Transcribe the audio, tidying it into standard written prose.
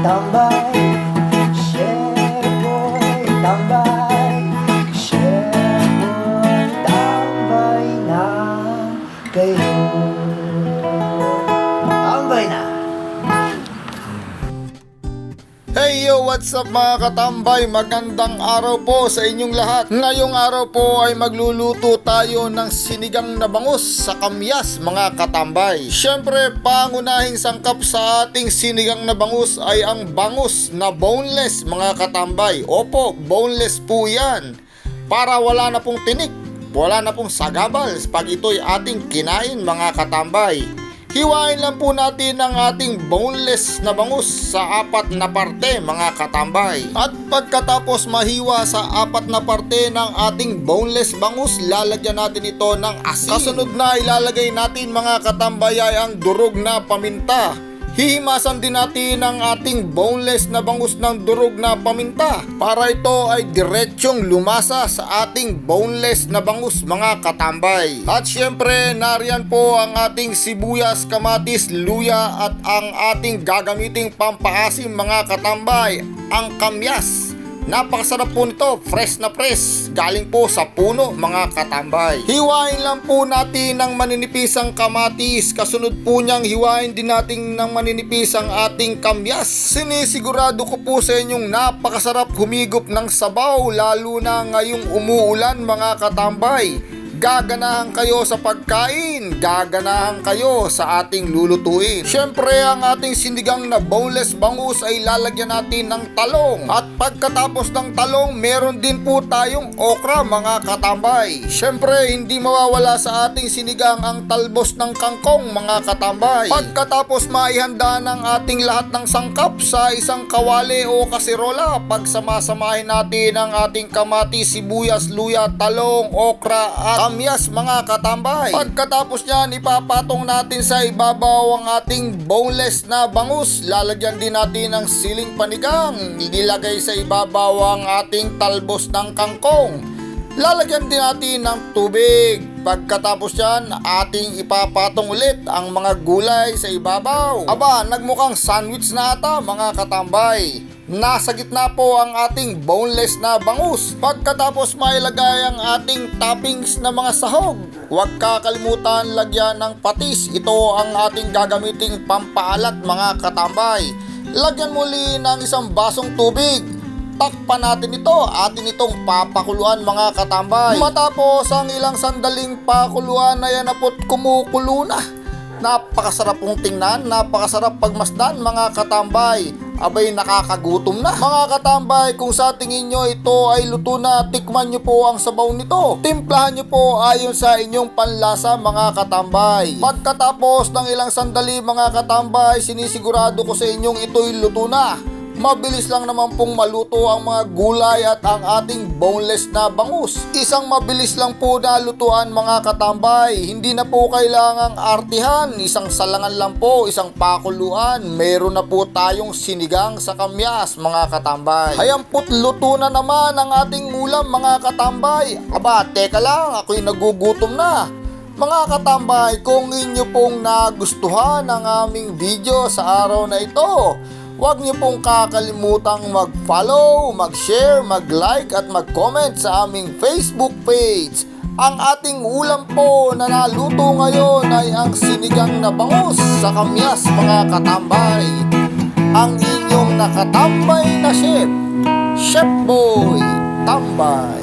tambay, Chef Boy, tambay, Chef Boy, tambay na kayo. Tambay na. Hey yo, what's up mga katambay? Magandang araw po sa inyong lahat. Ngayong araw po ay magluluto tayo ng sinigang na bangus sa kamyas mga katambay. Siyempre, pangunahing sangkap sa ating sinigang na bangus ay ang bangus na boneless mga katambay. Opo, boneless po yan. Para wala na pong tinik, wala na pong sagabal pag ito'y ating kinain mga katambay. Hiwain lang po natin ang ating boneless na bangus sa 4 na parte mga katambay. At pagkatapos mahiwa sa 4 na parte ng ating boneless bangus, lalagyan natin ito ng asin. Kasunod na ilalagay natin mga katambay ay ang durog na paminta. Hihimasan din natin ang ating boneless na bangus ng durog na paminta para ito ay diretsyong lumasa sa ating boneless na bangus mga katambay. At syempre nariyan po ang ating sibuyas, kamatis, luya at ang ating gagamiting pampaasim mga katambay, ang kamyas. Napakasarap po nito, fresh na fresh, galing po sa puno mga katambay. Hiwain lang po natin ng maninipisang kamatis, kasunod po niyang hiwain din natin ng maninipisang ating kamyas. Sinisigurado ko po sa inyong napakasarap humigop ng sabaw, lalo na ngayong umuulan mga katambay. Gaganahan kayo sa pagkain, gaganahan kayo sa ating lulutuin. Siyempre, ang ating sinigang na boneless bangus ay lalagyan natin ng talong. At pagkatapos ng talong, meron din po tayong okra mga katambay. Siyempre, hindi mawawala sa ating sinigang ang talbos ng kangkong mga katambay. Pagkatapos maihanda ng ating lahat ng sangkap sa isang kawali o kasirola, pagsamasamahin natin ang ating kamatis, sibuyas, luya, talong, okra at kamyas mga katambay. Pagkatapos niyan, ipapatong natin sa ibabaw ang ating boneless na bangus. Lalagyan din natin ng siling panigang. Ilagay sa ibabaw ang ating talbos ng kangkong. Lalagyan din natin ng tubig. Pagkatapos yan, ating ipapatong ulit ang mga gulay sa ibabaw. Aba, nagmukhang sandwich na ata mga katambay. Nasa gitna po ang ating boneless na bangus. Pagkatapos mailagay ang ating toppings na mga sahog. Huwag kakalimutan lagyan ng patis. Ito ang ating gagamiting pampaalat mga katambay. Lagyan muli ng isang basong tubig. Takpan natin ito, atin itong papakuluan mga katambay. Matapos ang ilang sandaling pakuluan na yan apo't kumukulo na. Napakasarap pong tingnan, napakasarap pagmasdan mga katambay. Abay, nakakagutom na. Mga katambay, kung sa tingin nyo ito ay luto na, tikman nyo po ang sabaw nito. Timplahan nyo po ayon sa inyong panlasa mga katambay. Pagkatapos ng ilang sandali mga katambay, sinisigurado ko sa inyong ito'y luto na. Mabilis lang naman pong maluto ang mga gulay at ang ating boneless na bangus. Isang mabilis lang po na lutuan mga katambay. Hindi na po kailangang artihan. Isang salangan lang po, isang pakuluan. Meron na po tayong sinigang sa kamyas mga katambay. Hayamput luto na naman ang ating ulam mga katambay. Aba, teka lang, ako'y nagugutom na. Mga katambay, kung inyo pong nagustuhan ang aming video sa araw na ito, huwag niyo pong kakalimutang mag-follow, mag-share, mag-like at mag-comment sa aming Facebook page. Ang ating ulam po na naluto ngayon ay ang sinigang na bangus sa kamyas mga katambay. Ang inyong nakatambay na chef, Chef Boy Tambay.